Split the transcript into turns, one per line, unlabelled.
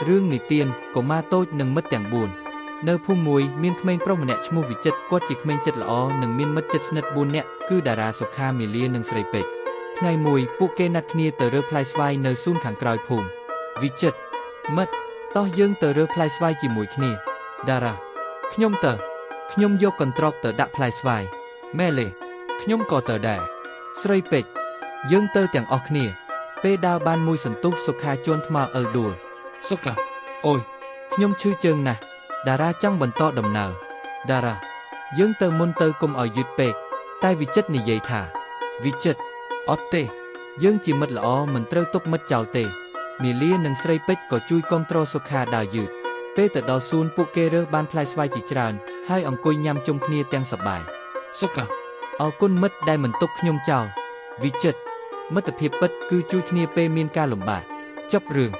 រឿងនិទានកុមារតូចនិងមិត្តទាំង4នៅភូមិមួយមានក្មេងប្រុសម្នាក់ឈ្មោះវិចិត្រគាត់ជាក្មេងចិត្តល្អនិងមានមិត្តជិតស្និទ្ធ4នាក់គឺតារាសុខាមាលានិងស្រីពេជ្រថ្ងៃមួយពួកគេណាត់គ្នាទៅរើផ្លែស្វាយនៅសួនខាងក្រោយភូមិវិចិត្រមិត្តតោះយើងទៅរើផ្លែស្វាយជាមួយគ្នាតារាខ្ញុំយកកន្ត្រកទៅដាក់ផ្លែស្វាយមែលេខ្ញុំក៏ទៅដែរស្រីពេជ្រយើងទៅទាំងអស់គ្នាពេលដើរបានមួយសន្ទុះសុខាជន់ថ្មអើដួលសុខាអូយខ្ញុំឈឺជើងណាស់តារាចង់បន្តដំណើរតារាយើងទៅមុនទៅកុំឲ្យយឺតពេកតែវិចិត្រនិយាយថាវិចិត្រអត់ទេយើងជាមិត្តល្អមិនត្រូវទុកមិត្តចោលទេមាលានិងស្រីពេជ្រក៏ជួយគាំទ្រសុខាដើរយឺតពេលទៅដល់សួនពួកគេរើសបានផ្លែស្វាយជាច្រើនហើយអង្គុយញ៉ាំជុំគ្នាទាំងសប្បាយសុខាអរគុណមិត្តដែលមិនទុកខ្ញុំចោលវិចិត្រមិត្តភាពពិតគឺជួយគ្នាពេលមានការលំបាកចប់រឿង